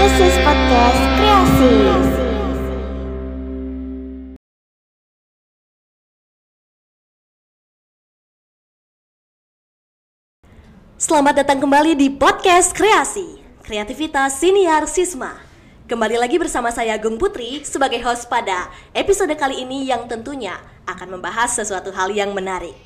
This is podcast kreasi. Selamat datang kembali di podcast kreasi, kreativitas siniar Sisma. Kembali lagi bersama saya Gung Putri sebagai host pada episode kali ini yang tentunya akan membahas sesuatu hal yang menarik.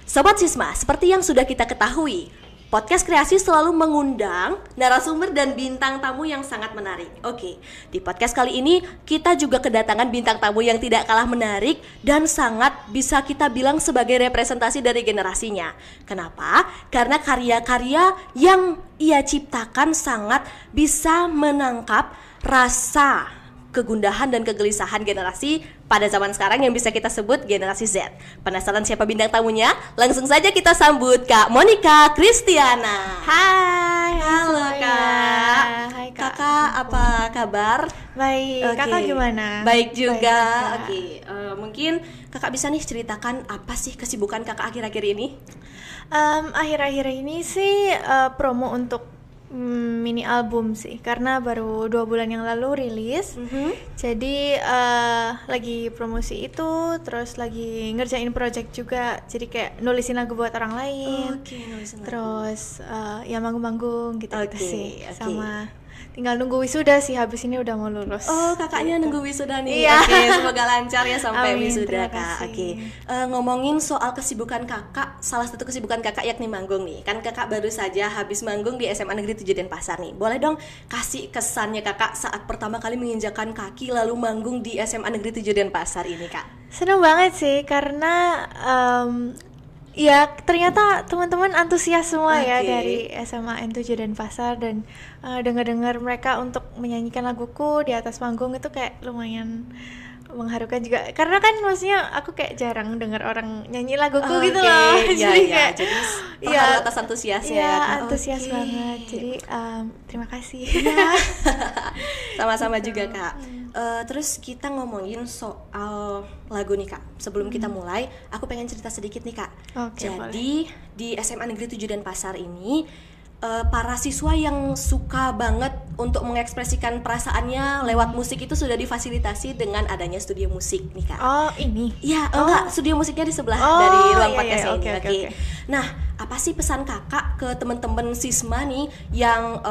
Sobat Sisma, seperti yang sudah kita ketahui, podcast kreasi selalu mengundang narasumber dan bintang tamu yang sangat menarik. Oke, di podcast kali ini kita juga kedatangan bintang tamu yang tidak kalah menarik dan sangat bisa kita bilang sebagai representasi dari generasinya. Kenapa? Karena karya-karya yang ia ciptakan sangat bisa menangkap rasa kegundahan dan kegelisahan generasi pada zaman sekarang yang bisa kita sebut generasi Z. Penasaran siapa bintang tamunya? Langsung saja kita sambut Kak Monica Kristiana. Hai, Halo Kak. Hai Kak. Kakak apa kabar? Baik, Kakak gimana? Baik juga. Baik, Oke, mungkin Kakak bisa nih ceritakan apa sih kesibukan Kakak akhir-akhir ini? Akhir-akhir ini sih promo untuk mini album sih, karena baru 2 bulan yang lalu rilis. Jadi lagi promosi itu, terus lagi ngerjain project juga. Jadi kayak nulisin lagu buat orang lain. Nulisin lagu. Terus ya manggung-manggung gitu sih. Oke. Sama tinggal nunggu wisuda sih, habis ini udah mau lulus. Oh, kakaknya gitu. nunggu wisuda nih. Iya. Oke, semoga lancar ya sampai Amin, wisuda terima Kak. kasih. Oke. Ngomongin soal kesibukan Kakak, salah satu kesibukan Kakak yakni manggung nih. Kan Kakak baru saja habis manggung di SMA Negeri 7 Denpasar nih. Boleh dong kasih kesannya Kakak saat pertama kali menginjakan kaki lalu manggung di SMA Negeri 7 Denpasar ini, Kak? Seneng banget sih, karena ya ternyata teman-teman antusias semua ya dari SMA N7 Denpasar, dan dengar-dengar mereka untuk menyanyikan laguku di atas panggung itu kayak lumayan mengharukan juga, karena kan maksudnya aku kayak jarang dengar orang nyanyi laguku gitu loh. Jadi kayak jadi terharu atas antusiasnya ya, Kak. antusias Oke. banget. Jadi terima kasih. Sama-sama juga Kak. Terus kita ngomongin soal lagu nih Kak. Sebelum kita mulai, aku pengen cerita sedikit nih Kak. Oke, Jadi di SMA Negeri 7 Denpasar ini para siswa yang suka banget untuk mengekspresikan perasaannya lewat musik itu sudah difasilitasi dengan adanya studio musik nih Kak. Oh, ini. Iya, enggak, studio musiknya di sebelah Oh, dari ruang iya, podcast iya, ini. oke. Nah, apa sih pesan Kakak ke teman-teman Sisma nih yang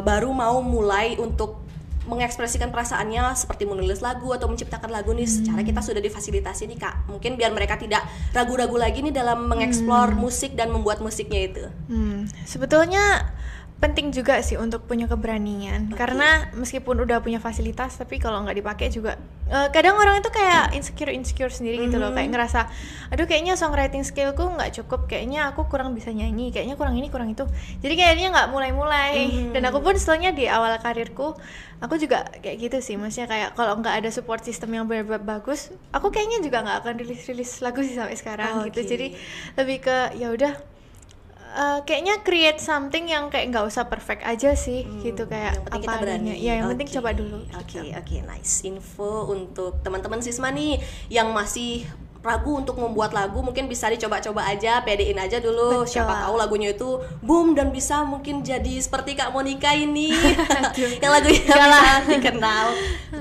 baru mau mulai untuk mengekspresikan perasaannya seperti menulis lagu atau menciptakan lagu nih? Secara kita sudah difasilitasi nih Kak. Mungkin biar mereka tidak ragu-ragu lagi nih dalam mengeksplor musik dan membuat musiknya itu. Sebetulnya penting juga sih untuk punya keberanian, karena meskipun udah punya fasilitas, tapi kalau nggak dipakai juga kadang orang itu kayak insecure sendiri gitu loh, kayak ngerasa aduh kayaknya songwriting skillku nggak cukup, kayaknya aku kurang bisa nyanyi, kayaknya kurang ini kurang itu, jadi kayaknya nggak mulai. Dan aku pun setelahnya di awal karirku aku juga kayak gitu sih, maksudnya kayak kalau nggak ada support system yang benar-benar bagus, aku kayaknya juga nggak akan rilis lagu sih sampai sekarang gitu. Jadi lebih ke ya udah, kayaknya create something yang kayak nggak usah perfect aja sih, gitu, kayak yang penting apa kita berani. adanya. Ya yang penting coba dulu. Oke, nice info untuk teman-teman Sisma nih yang masih ragu untuk membuat lagu, mungkin bisa dicoba-coba aja, pedein aja dulu. Betul. Siapa tahu lagunya itu boom dan bisa mungkin jadi seperti Kak Monica ini yang lagunya bisa dikenal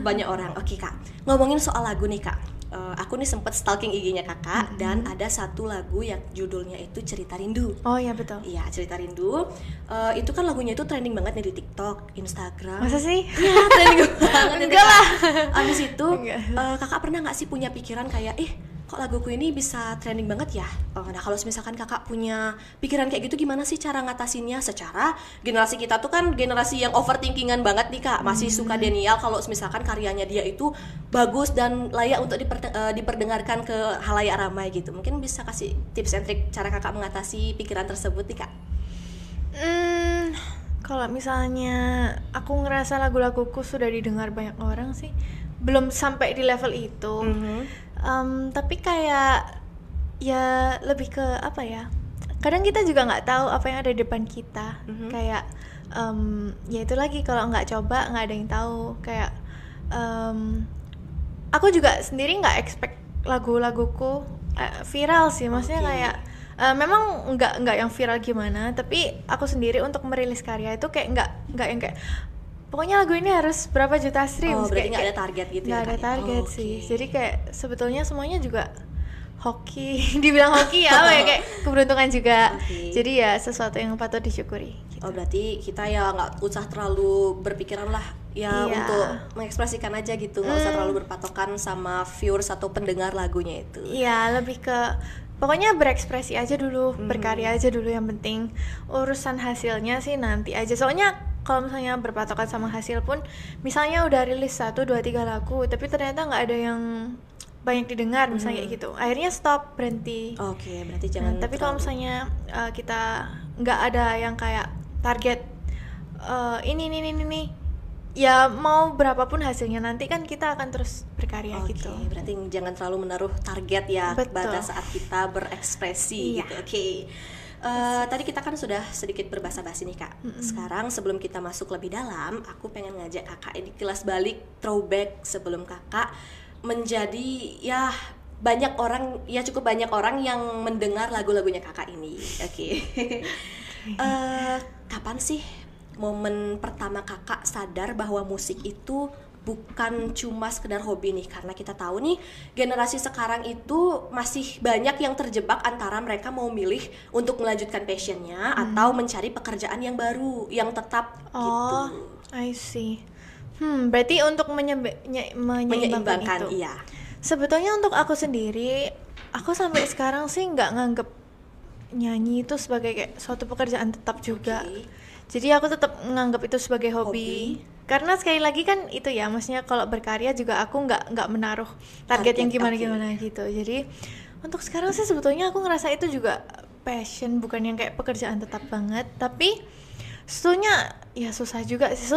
banyak orang. Oke Kak, ngomongin soal lagu nih Kak. Aku nih sempet stalking IG-nya Kakak, dan ada satu lagu yang judulnya itu Cerita Rindu. Oh iya betul. Iya, Cerita Rindu. Itu kan lagunya itu trending banget nih di TikTok, Instagram. Masa sih? Iya, trending banget. Enggak lah. Abis itu Enggak. Kakak pernah nggak sih punya pikiran kayak kok laguku ini bisa trending banget ya? Nah kalau misalkan Kakak punya pikiran kayak gitu, gimana sih cara ngatasinnya? Secara generasi kita tuh kan generasi yang overthinkingan banget nih Kak, masih suka denial kalau misalkan karyanya dia itu bagus dan layak untuk diperdengarkan ke halayak ramai gitu. Mungkin bisa kasih tips and trick cara Kakak mengatasi pikiran tersebut nih Kak? Kalau misalnya aku ngerasa lagu-laguku sudah didengar banyak orang sih, belum sampai di level itu. Tapi kayak ya lebih ke apa ya, kadang kita juga nggak tahu apa yang ada di depan kita. Kayak ya itu lagi, kalau nggak coba nggak ada yang tahu. Kayak aku juga sendiri nggak expect lagu-laguku viral sih, maksudnya kayak memang nggak yang viral gimana, tapi aku sendiri untuk merilis karya itu kayak nggak yang kayak pokoknya lagu ini harus berapa juta streams. Oh, berarti nggak ada target gitu ya? Nggak ada Kak? target Oh, sih. oke. Jadi kayak sebetulnya semuanya juga hoki, dibilang hoki ya, apa ya, kayak keberuntungan juga. Oke. Jadi ya sesuatu yang patut disyukuri. Gitu. Oh, berarti kita ya nggak usah terlalu berpikiran lah ya, Iya. untuk mengekspresikan aja gitu, nggak usah terlalu berpatokan sama viewers atau pendengar lagunya itu. Iya, lebih ke pokoknya berekspresi aja dulu, berkarya aja dulu, yang penting urusan hasilnya sih nanti aja. Soalnya kalau misalnya berpatokan sama hasil pun, misalnya udah rilis 1, 2, 3 lagu, tapi ternyata nggak ada yang banyak didengar, misalnya kayak gitu. Akhirnya stop, berhenti. Oke, berarti Nah, jangan tapi kalau terlalu- misalnya kita nggak ada yang kayak target ini, ya mau berapapun hasilnya nanti kan kita akan terus berkarya Oke, gitu. berarti jangan terlalu menaruh target ya Betul. pada saat kita berekspresi Iya. gitu. Oke. Tadi kita kan sudah sedikit berbasa-basi nih Kak. Sekarang sebelum kita masuk lebih dalam, aku pengen ngajak Kakak ini kilas balik throwback sebelum Kakak menjadi ya cukup banyak orang yang mendengar lagu-lagunya Kakak ini. Oke. Kapan sih momen pertama Kakak sadar bahwa musik itu bukan cuma sekedar hobi nih? Karena kita tahu nih generasi sekarang itu masih banyak yang terjebak antara mereka mau milih untuk melanjutkan passionnya atau mencari pekerjaan yang baru yang tetap gitu. Oh, I see. Berarti untuk menyeimbangkan Menyeimbangkan, itu. iya. Sebetulnya untuk aku sendiri, aku sampai sekarang sih nggak nganggep nyanyi itu sebagai kayak suatu pekerjaan tetap juga. Oke. Jadi aku tetap menganggap itu sebagai hobi. Karena sekali lagi kan itu ya, maksudnya kalau berkarya juga aku nggak menaruh target yang Target, gimana gitu. Jadi untuk sekarang sih sebetulnya aku ngerasa itu juga passion, bukan yang kayak pekerjaan tetap banget. Tapi sebetulnya ya susah juga sih,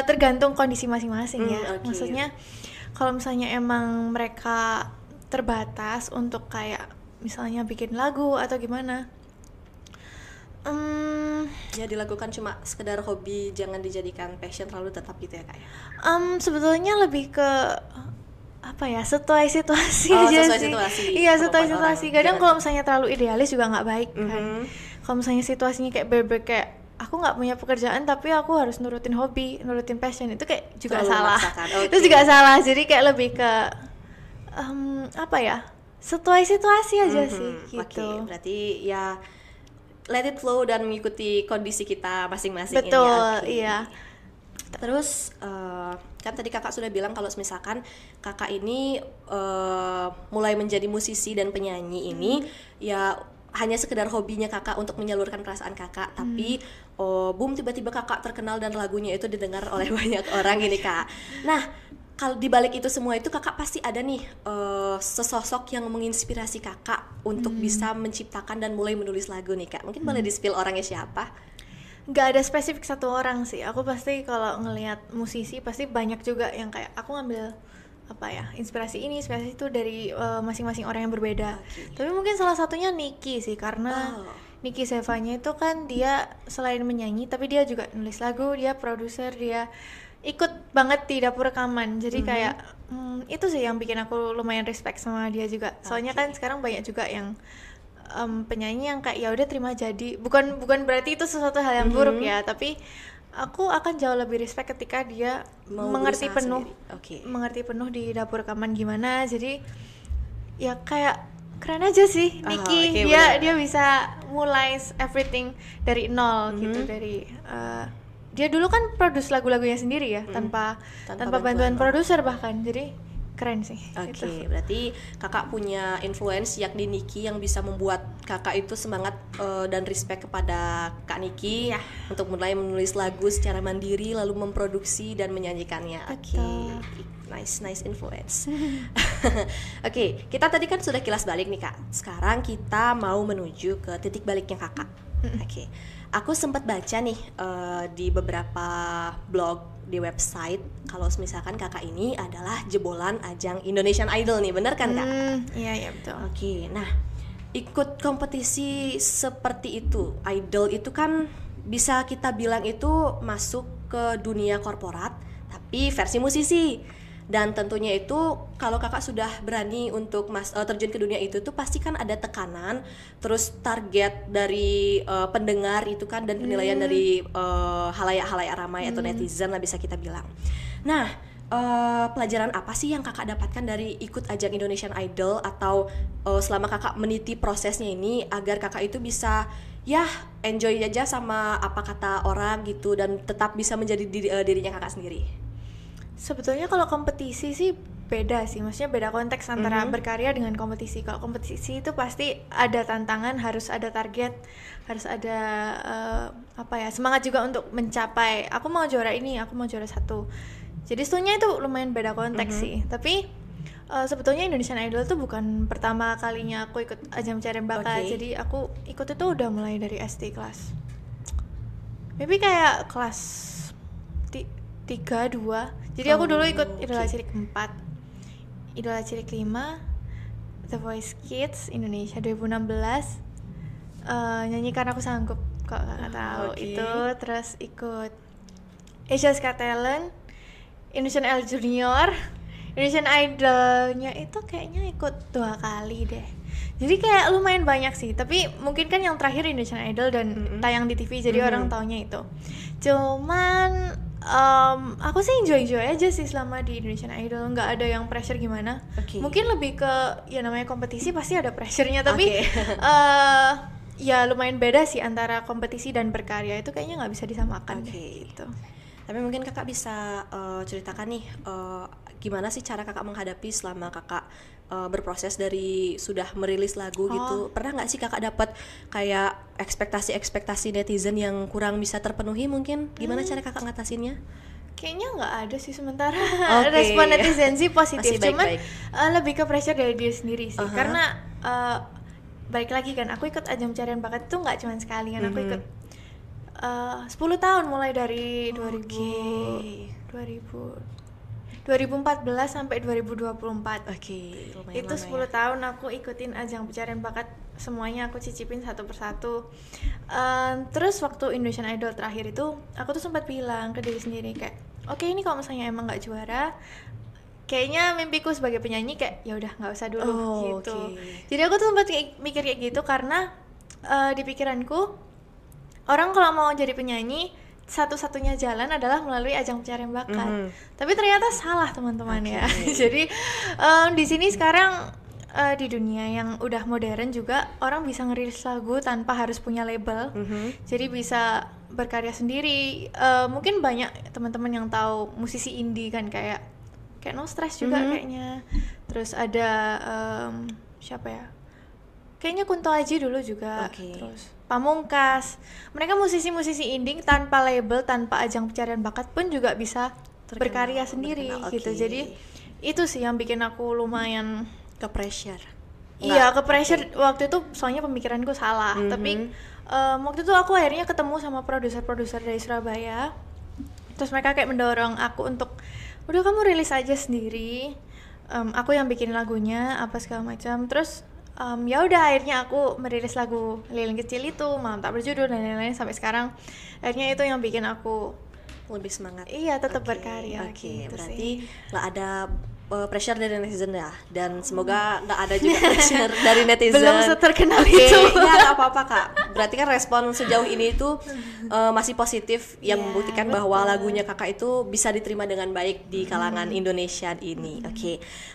tergantung kondisi masing-masing ya. Oke. Maksudnya kalau misalnya emang mereka terbatas untuk kayak misalnya bikin lagu atau gimana, Ya dilakukan cuma sekedar hobi, jangan dijadikan passion terlalu tetap gitu ya Kak ya. sebetulnya lebih ke apa ya, sesuai situasi Oh, aja sesuai sih. situasi, Iya, kemampuan sesuai situasi. orang. Kadang Jangan- kalau misalnya terlalu idealis juga nggak baik kan. Kalau misalnya situasinya kayak bener-bener kayak aku nggak punya pekerjaan tapi aku harus nurutin hobi, nurutin passion, itu kayak juga Terlalu salah. memaksakan, Itu oke. juga salah. Jadi kayak lebih ke apa ya, sesuai situasi aja sih gitu. Oke, berarti ya let it flow dan mengikuti kondisi kita masing-masing ini ya. Betul, Oke. iya. Terus kan tadi Kakak sudah bilang kalau misalkan Kakak ini mulai menjadi musisi dan penyanyi ini ya hanya sekedar hobinya Kakak untuk menyalurkan perasaan Kakak, tapi boom, tiba-tiba Kakak terkenal dan lagunya itu didengar oleh banyak orang ini Kak. Nah, kalau dibalik itu semua itu Kakak pasti ada nih sesosok yang menginspirasi Kakak untuk bisa menciptakan dan mulai menulis lagu nih Kak. Mungkin boleh di-spill orangnya siapa? Nggak ada spesifik satu orang sih. Aku pasti kalau ngelihat musisi pasti banyak juga yang kayak aku ngambil apa ya, inspirasi ini, inspirasi itu dari masing-masing orang yang berbeda. Tapi mungkin salah satunya Niki sih, karena Niki Zevanya itu kan dia selain menyanyi tapi dia juga nulis lagu, dia produser, dia ikut banget di dapur rekaman. Jadi kayak itu sih yang bikin aku lumayan respect sama dia juga. Soalnya kan sekarang banyak juga yang penyanyi yang kayak ya udah terima jadi, bukan berarti itu sesuatu hal yang buruk ya, tapi aku akan jauh lebih respect ketika dia Mau mengerti berusaha penuh sendiri. Oke. mengerti penuh di dapur rekaman gimana. Jadi ya kayak keren aja sih Niki. oke, dia benar. bisa mulai everything dari nol gitu, dari dia dulu kan produce lagu-lagunya sendiri ya, tanpa Tanpa bantuan bantuan produser bahkan. Jadi keren sih. Oke, gitu. berarti Kakak punya influence yakni Niki yang bisa membuat Kakak itu semangat dan respect kepada Kak Niki untuk mulai menulis lagu secara mandiri lalu memproduksi dan menyanyikannya. Oke. Betul. Nice influence. Oke, kita tadi kan sudah kilas balik nih Kak. Sekarang kita mau menuju ke titik baliknya Kakak. Oke. Aku sempat baca nih di beberapa blog di website kalau misalkan Kakak ini adalah jebolan ajang Indonesian Idol nih, bener kan Kak? Iya betul. Oke, nah ikut kompetisi seperti itu, idol itu kan bisa kita bilang itu masuk ke dunia korporat tapi versi musisi. Dan tentunya itu kalau kakak sudah berani untuk terjun ke dunia itu tuh pasti kan ada tekanan, terus target dari pendengar itu kan, dan penilaian dari halayak-halayak ramai atau netizen lah bisa kita bilang. Nah, pelajaran apa sih yang kakak dapatkan dari ikut ajang Indonesian Idol, atau selama kakak meniti prosesnya ini agar kakak itu bisa ya enjoy aja sama apa kata orang gitu, dan tetap bisa menjadi dirinya kakak sendiri? Sebetulnya kalau kompetisi sih beda sih, maksudnya beda konteks antara berkarya dengan kompetisi. Kalau kompetisi itu pasti ada tantangan, harus ada target, harus ada semangat juga untuk mencapai. Aku mau juara ini, aku mau juara 1. Jadi sebetulnya itu lumayan beda konteks sih. Tapi sebetulnya Indonesian Idol tuh bukan pertama kalinya aku ikut ajang pencarian bakat. Jadi aku ikut itu udah mulai dari SD kelas, maybe kayak kelas 3, 2. Jadi aku dulu ikut Idola Cilik 4, Idola Cilik 5, The Voice Kids Indonesia 2016, Nyanyi Karena Aku Sanggup, kok kakak tahu itu. Terus ikut Asia's Got Talent, Indonesian Idol Junior, Indonesian Idolnya itu kayaknya ikut 2 kali deh. Jadi kayak lumayan banyak sih. Tapi mungkin kan yang terakhir Indonesian Idol dan tayang di TV, jadi orang taunya itu. Cuman aku sih enjoy aja sih selama di Indonesian Idol, nggak ada yang pressure gimana. Mungkin lebih ke ya namanya kompetisi pasti ada pressure-nya, tapi ya lumayan beda sih antara kompetisi dan berkarya, itu kayaknya nggak bisa disamakan gitu. Tapi mungkin kakak bisa ceritakan nih gimana sih cara kakak menghadapi selama kakak berproses dari sudah merilis lagu gitu. Pernah nggak sih kakak dapat kayak ekspektasi netizen yang kurang bisa terpenuhi mungkin? Gimana cara kakak ngatasinnya? Kayaknya nggak ada sih sementara. Respon netizen sih positif, cuman lebih ke pressure dari diri sendiri sih. Karena balik lagi kan, aku ikut ajang pencarian bakat itu nggak cuma sekali kan, aku ikut 10 tahun mulai dari 2014 sampai 2024. Itu 10 tahun aku ikutin ajang pencarian bakat, semuanya aku cicipin satu persatu. Terus waktu Indonesian Idol terakhir itu aku tuh sempat bilang ke diri sendiri kayak, oke, ini kalau misalnya emang nggak juara, kayaknya mimpiku sebagai penyanyi kayak ya udah nggak usah dulu gitu. Jadi aku tuh sempat mikir kayak gitu karena di pikiranku orang kalau mau jadi penyanyi satu-satunya jalan adalah melalui ajang pencarian bakat. Tapi ternyata salah teman-teman ya. Jadi di sini sekarang di dunia yang udah modern juga orang bisa ngerilis lagu tanpa harus punya label. Jadi bisa berkarya sendiri. Mungkin banyak teman-teman yang tahu musisi indie kan, kayak No Stress juga kayaknya. Terus ada siapa ya? Kayaknya Kunto Aji dulu juga. Terus Pamungkas. Mereka musisi-musisi indie tanpa label, tanpa ajang pencarian bakat pun juga bisa berkarya sendiri gitu. Jadi itu sih yang bikin aku lumayan ke pressure. Iya, ke pressure waktu itu, soalnya pemikiranku salah. Tapi waktu itu aku akhirnya ketemu sama produser-produser dari Surabaya. Terus mereka kayak mendorong aku untuk udah kamu rilis aja sendiri. Aku yang bikin lagunya apa segala macam. Terus ya udah akhirnya aku merilis lagu Lilin Kecil itu, Malam Tak Berjudul dan lain-lain sampai sekarang. Akhirnya itu yang bikin aku lebih semangat. Iya, tetap berkarya. Berarti nggak ada pressure dari netizen ya, dan semoga nggak ada juga pressure dari netizen. Belum seterkenal itu. Ya nggak apa-apa kak. Berarti kan respon sejauh ini itu masih positif, yang membuktikan bahwa lagunya kakak itu bisa diterima dengan baik di kalangan Indonesia ini.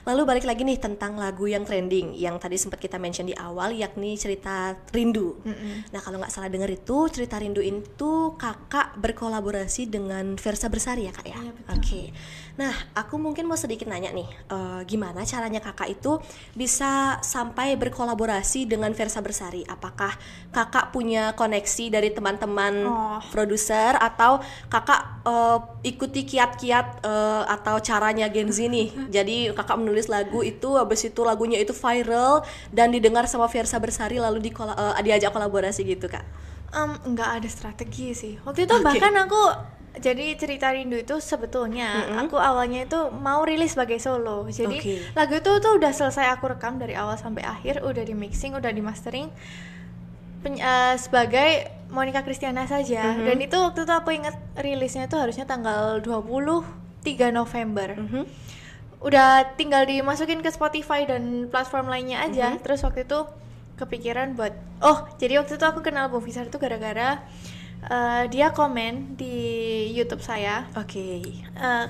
Lalu balik lagi nih tentang lagu yang trending, yang tadi sempat kita mention di awal, yakni Cerita Rindu. Nah kalau nggak salah dengar itu Cerita Rindu itu kakak berkolaborasi dengan Versa Bersari ya kak ya. Nah aku mungkin mau sedikit nanya nih, gimana caranya kakak itu bisa sampai berkolaborasi dengan Versa Bersari? Apakah kakak punya koneksi dari teman-teman produser, atau kakak ikuti kiat-kiat atau caranya Gen Z nih? Jadi kakak menulis lagu itu, habis itu lagunya itu viral dan didengar sama Versa Bersari, lalu diajak kolaborasi gitu kak? Nggak ada strategi sih. Waktu itu bahkan aku, jadi Cerita Rindu itu sebetulnya aku awalnya itu mau rilis sebagai solo. Jadi lagu itu tuh udah selesai aku rekam dari awal sampai akhir, udah di mixing, udah di mastering sebagai Monica Christiana saja. Dan itu waktu itu aku ingat rilisnya itu harusnya tanggal 23 November. udah tinggal dimasukin ke Spotify dan platform lainnya aja. Terus waktu itu kepikiran buat jadi waktu itu aku kenal Bung Fisar itu gara-gara dia komen di YouTube saya.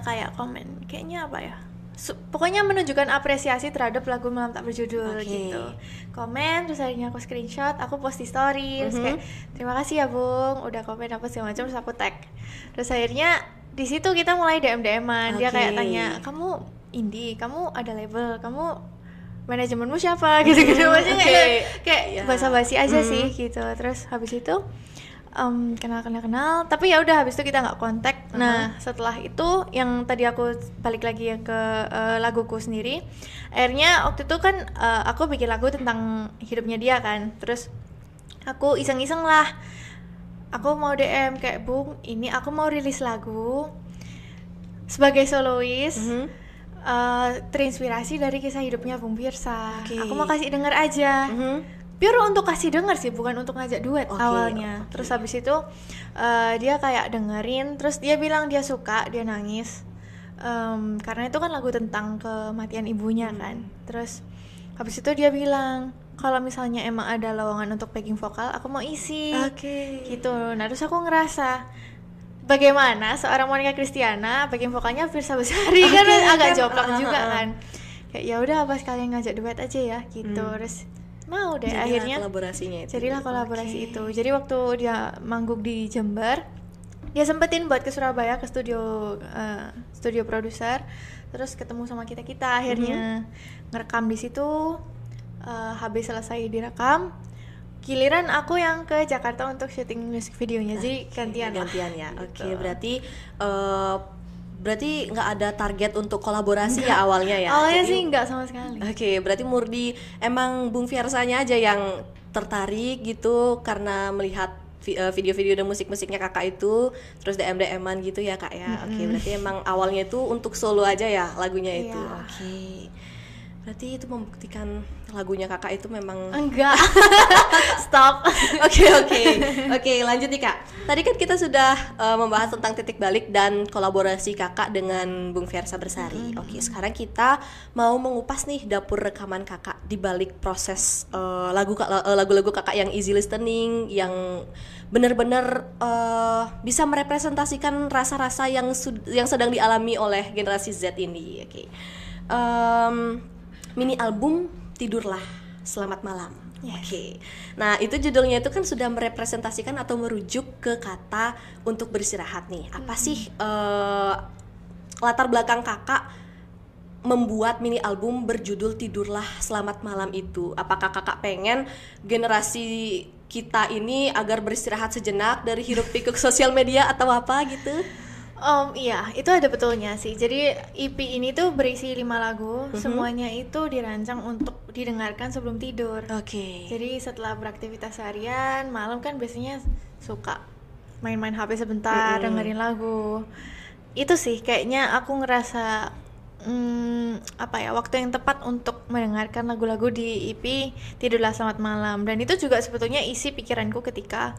Kayak komen kayaknya apa ya, pokoknya menunjukkan apresiasi terhadap lagu Malam Tak Berjudul gitu. Komen, terus akhirnya aku screenshot, aku post di story, terus kayak terima kasih ya Bung udah komen apa segala macam, terus aku tag. Terus akhirnya di situ kita mulai DM-an. Dia kayak tanya, kamu indie, kamu ada label, kamu manajemenmu siapa gitu-gitu. Maksudnya kayak basa-basi aja sih gitu. Terus habis itu kenal, tapi ya udah habis itu kita nggak kontak. Nah setelah itu yang tadi aku balik lagi ya ke laguku sendiri. Akhirnya waktu itu kan aku bikin lagu tentang hidupnya dia kan. Terus aku iseng-iseng lah, aku mau DM kayak Bung, ini aku mau rilis lagu sebagai solois. Terinspirasi dari kisah hidupnya Bung Pirsa. Aku mau kasih denger aja. Pure untuk kasih denger sih, bukan untuk ngajak duet awalnya. Terus habis itu dia kayak dengerin, terus dia bilang dia suka, dia nangis karena itu kan lagu tentang kematian ibunya kan. Terus habis itu dia bilang kalau misalnya emang ada lowongan untuk backing vokal, aku mau isi gitu. Nah terus aku ngerasa bagaimana seorang Monica Christiana backing vokalnya Pirsa Besari kan agak joplak juga kan. Kayak ya udah apa sekalian ngajak duet aja ya gitu. Terus mau deh, akhirnya kolaborasinya itu. Jadilah kolaborasi itu. Jadi waktu dia manggung di Jember, dia sempetin buat ke Surabaya ke studio produser, terus ketemu sama kita akhirnya ngerekam di situ. Habis selesai direkam, giliran aku yang ke Jakarta untuk syuting music videonya. Jadi gantian ya. Oke, berarti nggak ada target untuk kolaborasi ya awalnya ya? Awalnya sih nggak sama sekali. Oke, berarti murni emang Bung Fiersanya aja yang tertarik gitu karena melihat video-video dan musik-musiknya kakak itu, terus DM-an gitu ya kak ya. Oke, berarti emang awalnya itu untuk solo aja ya lagunya itu. Oke. Berarti itu membuktikan lagunya kakak itu memang enggak. Stop. Oke, lanjut nih kak. Tadi kan kita sudah membahas tentang titik balik dan kolaborasi kakak dengan Bung Fiersa Bersari. Oke, sekarang kita mau mengupas nih dapur rekaman kakak di balik proses lagu-lagu kakak yang easy listening, yang benar-benar bisa merepresentasikan rasa-rasa yang sedang dialami oleh generasi Z ini. Oke. Mini album Tidurlah Selamat Malam. Oke. Nah, itu judulnya itu kan sudah merepresentasikan atau merujuk ke kata untuk beristirahat nih. Apa sih latar belakang kakak membuat mini album berjudul Tidurlah Selamat Malam itu? Apakah kakak pengen generasi kita ini agar beristirahat sejenak dari hiruk pikuk sosial media atau apa gitu? Iya, itu ada betulnya sih. Jadi EP ini tuh berisi 5 lagu, semuanya itu dirancang untuk didengarkan sebelum tidur. Jadi setelah beraktivitas seharian, malam kan biasanya suka main-main HP sebentar, dengerin lagu. Itu sih kayaknya aku ngerasa waktu yang tepat untuk mendengarkan lagu-lagu di EP Tidurlah Selamat Malam. Dan itu juga sebetulnya isi pikiranku ketika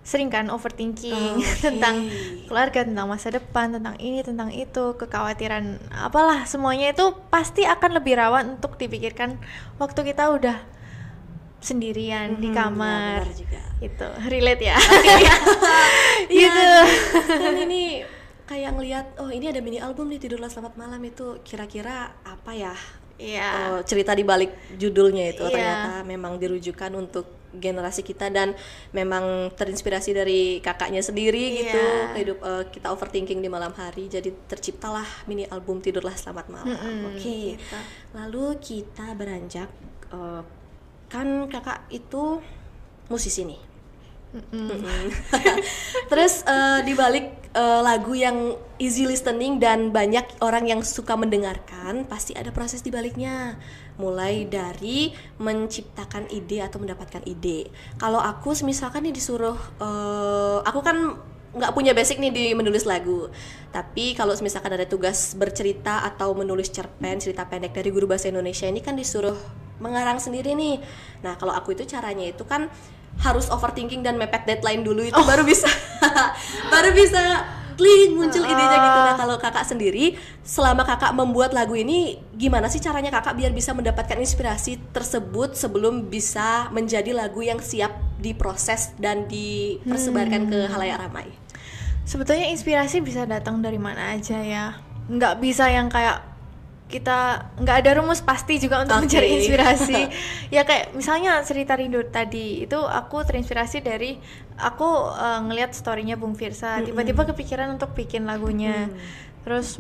sering kan overthinking tentang keluarga, tentang masa depan, tentang ini, tentang itu, kekhawatiran apalah, semuanya itu pasti akan lebih rawan untuk dipikirkan waktu kita udah sendirian di kamar. Ya, juga. Itu relate ya. Gitu. Kan ini kayak ngelihat ini ada mini album nih Tidurlah Selamat Malam, itu kira-kira apa ya? Cerita di balik judulnya itu ternyata memang dirujukan untuk generasi kita dan memang terinspirasi dari kakaknya sendiri gitu. Hidup kita overthinking di malam hari, jadi terciptalah mini album Tidurlah Selamat Malam. Oke. Gitu. Lalu kita beranjak kan kakak itu musisi nih. Terus di balik lagu yang easy listening dan banyak orang yang suka mendengarkan, pasti ada proses di baliknya. Mulai dari menciptakan ide atau mendapatkan ide. Kalau aku misalkan nih disuruh, aku kan nggak punya basic nih di menulis lagu. Tapi kalau misalkan ada tugas bercerita atau menulis cerpen, cerita pendek dari guru bahasa Indonesia, ini kan disuruh mengarang sendiri nih. Nah kalau aku itu caranya itu kan harus overthinking dan mepet deadline dulu itu baru bisa klik muncul idenya gitu. Nah kalau kakak sendiri selama kakak membuat lagu ini gimana sih caranya kakak biar bisa mendapatkan inspirasi tersebut sebelum bisa menjadi lagu yang siap diproses dan dipersebarkan ke halayak ramai? Sebetulnya inspirasi bisa datang dari mana aja ya, nggak bisa yang kayak kita nggak ada rumus pasti juga untuk mencari inspirasi. Ya kayak misalnya cerita rindu tadi itu aku terinspirasi dari aku ngelihat storynya Bung Firsa, tiba-tiba kepikiran untuk bikin lagunya. Terus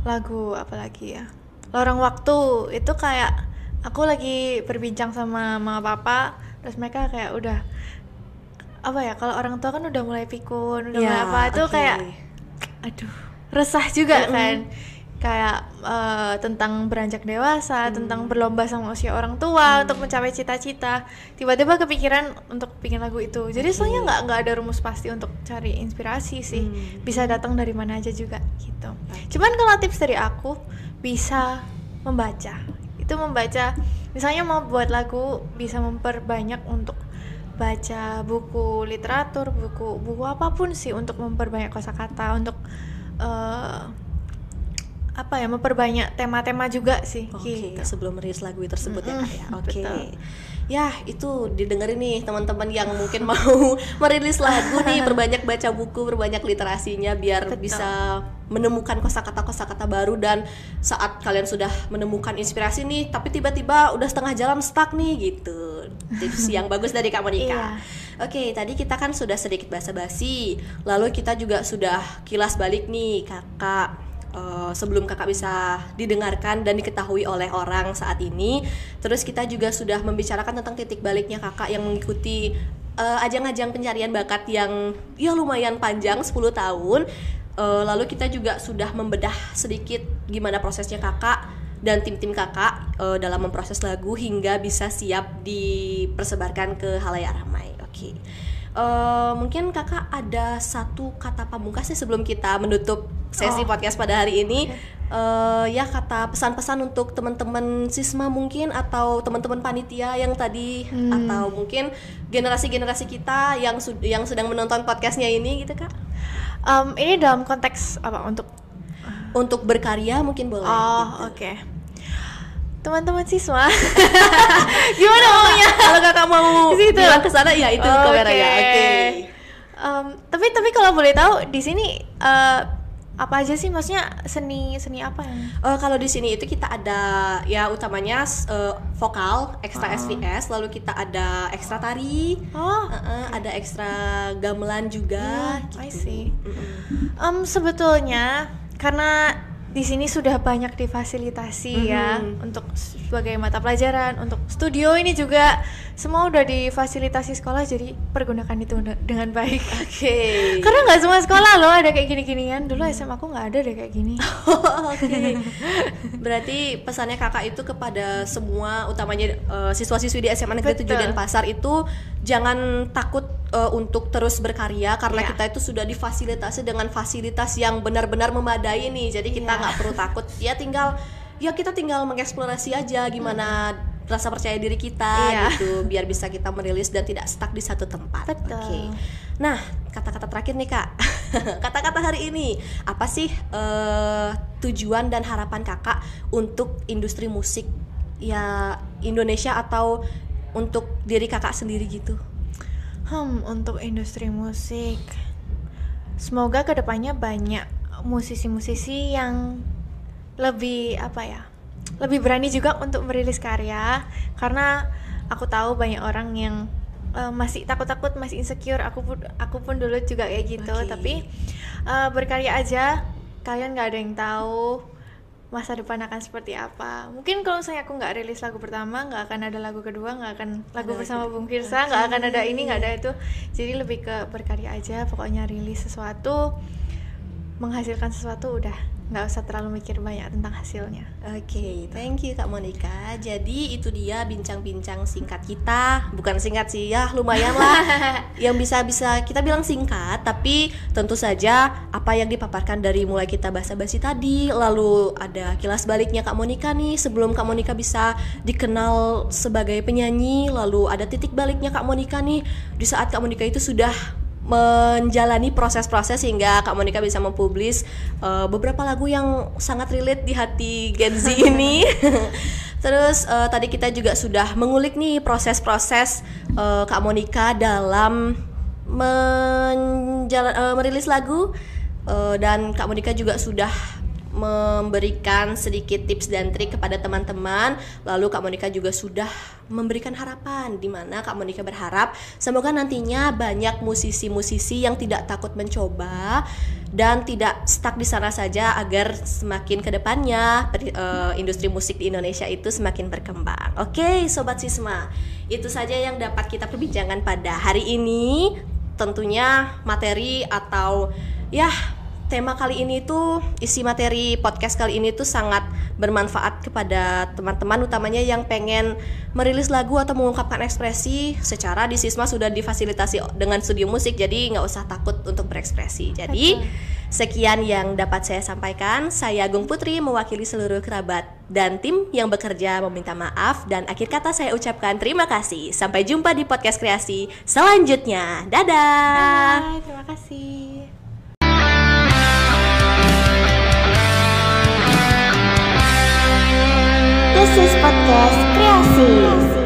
lagu apa lagi ya, Lorong Waktu itu kayak aku lagi berbincang sama mama papa, terus mereka kayak udah apa ya, kalau orang tua kan udah mulai pikun, udah mulai apa itu kayak aduh resah juga kan, kayak tentang beranjak dewasa, tentang berlomba sama usia orang tua untuk mencapai cita-cita. Tiba-tiba kepikiran untuk bikin lagu itu. Jadi soalnya nggak ada rumus pasti untuk cari inspirasi sih, bisa datang dari mana aja juga gitu. Cuman kalau tips dari aku bisa membaca. Itu membaca, misalnya mau buat lagu bisa memperbanyak untuk baca buku literatur, buku apapun sih, untuk memperbanyak kosakata, untuk apa ya, memperbanyak tema-tema juga sih. Gitu. Sebelum merilis lagu tersebut ya kak ya. Betul. Ya itu didengerin nih teman-teman yang mungkin mau merilis lagu nih, berbanyak baca buku, berbanyak literasinya biar bisa menemukan kosakata baru. Dan saat kalian sudah menemukan inspirasi nih, tapi tiba-tiba udah setengah jalan stuck nih gitu. Tips yang bagus dari Kak Monica. Oke, tadi kita kan sudah sedikit basa-basi, lalu kita juga sudah kilas balik nih kakak. Sebelum kakak bisa didengarkan dan diketahui oleh orang saat ini, terus kita juga sudah membicarakan tentang titik baliknya kakak yang mengikuti ajang-ajang pencarian bakat yang ya lumayan panjang 10 tahun. Lalu kita juga sudah membedah sedikit gimana prosesnya kakak dan tim-tim kakak dalam memproses lagu hingga bisa siap dipersebarkan ke halayak ramai. Oke. Mungkin kakak ada satu kata pamungkas nih sebelum kita menutup sesi podcast pada hari ini. Ya kata pesan-pesan untuk teman-teman Sisma mungkin, atau teman-teman panitia yang tadi, atau mungkin generasi-generasi kita yang sedang menonton podcastnya ini gitu kak. Ini dalam konteks apa, untuk berkarya mungkin boleh. Oke. Teman-teman Sisma, gimana ngomongnya? Kalau kakak mau bilang ke sana ya itu kameranya. Oke. Tapi kalau boleh tahu di sini apa aja sih, maksudnya seni apa yang? Kalau di sini itu kita ada ya utamanya vokal, ekstra SVS, lalu kita ada ekstra tari, ada ekstra gamelan juga. I see. Sebetulnya karena di sini sudah banyak difasilitasi ya untuk sebagai mata pelajaran, untuk studio ini juga semua udah difasilitasi sekolah, jadi pergunakan itu dengan baik. Oke. Karena nggak semua sekolah loh ada kayak gini-ginian. Dulu SMA aku nggak ada deh kayak gini. Oke. Berarti pesannya kakak itu kepada semua, utamanya siswa-siswi di SMA Negeri 7 Denpasar itu jangan takut untuk terus berkarya, karena kita itu sudah difasilitasi dengan fasilitas yang benar-benar memadai nih. Jadi kita nggak perlu takut. Kita tinggal mengeksplorasi aja gimana rasa percaya diri kita gitu, biar bisa kita merilis dan tidak stuck di satu tempat. Oke. Nah, kata-kata terakhir nih kak. Kata-kata hari ini apa sih tujuan dan harapan kakak untuk industri musik ya Indonesia, atau untuk diri kakak sendiri gitu? Untuk industri musik, semoga kedepannya banyak musisi-musisi yang lebih lebih berani juga untuk merilis karya, karena aku tahu banyak orang yang masih takut-takut, masih insecure. Aku pun dulu juga kayak gitu. Tapi berkarya aja, kalian nggak ada yang tahu masa depan akan seperti apa. Mungkin kalau misalnya aku nggak rilis lagu pertama, nggak akan ada lagu kedua, nggak akan lagu bersama Bung Firsa, nggak akan ada ini, nggak ada itu. Jadi lebih ke berkarya aja, pokoknya rilis sesuatu, menghasilkan sesuatu, udah nggak usah terlalu mikir banyak tentang hasilnya. Oke, thank you Kak Monica. Jadi itu dia bincang-bincang singkat kita. Bukan singkat sih ya, lumayan lah. Yang bisa kita bilang singkat, tapi tentu saja apa yang dipaparkan dari mulai kita basa-basi tadi, lalu ada kilas baliknya Kak Monica nih sebelum Kak Monica bisa dikenal sebagai penyanyi, lalu ada titik baliknya Kak Monica nih di saat Kak Monica itu sudah menjalani proses-proses sehingga Kak Monica bisa mempublis beberapa lagu yang sangat relate di hati Gen Z ini. Terus tadi kita juga sudah mengulik nih proses-proses Kak Monica dalam merilis lagu, dan Kak Monica juga sudah memberikan sedikit tips dan trik kepada teman-teman. Lalu Kak Monica juga sudah memberikan harapan, di mana Kak Monica berharap semoga nantinya banyak musisi-musisi yang tidak takut mencoba dan tidak stuck di sana saja, agar semakin ke depannya industri musik di Indonesia itu semakin berkembang. Oke, Sobat Sisma, itu saja yang dapat kita perbincangkan pada hari ini. Tentunya materi atau tema kali ini tuh, isi materi podcast kali ini tuh sangat bermanfaat kepada teman-teman, utamanya yang pengen merilis lagu atau mengungkapkan ekspresi. Secara di Sisma sudah difasilitasi dengan studio musik, jadi nggak usah takut untuk berekspresi. Jadi sekian yang dapat saya sampaikan. Saya Agung Putri mewakili seluruh kerabat dan tim yang bekerja meminta maaf, dan akhir kata saya ucapkan terima kasih. Sampai jumpa di podcast kreasi selanjutnya. Dadah. Bye, terima kasih. This is podcast kreasi.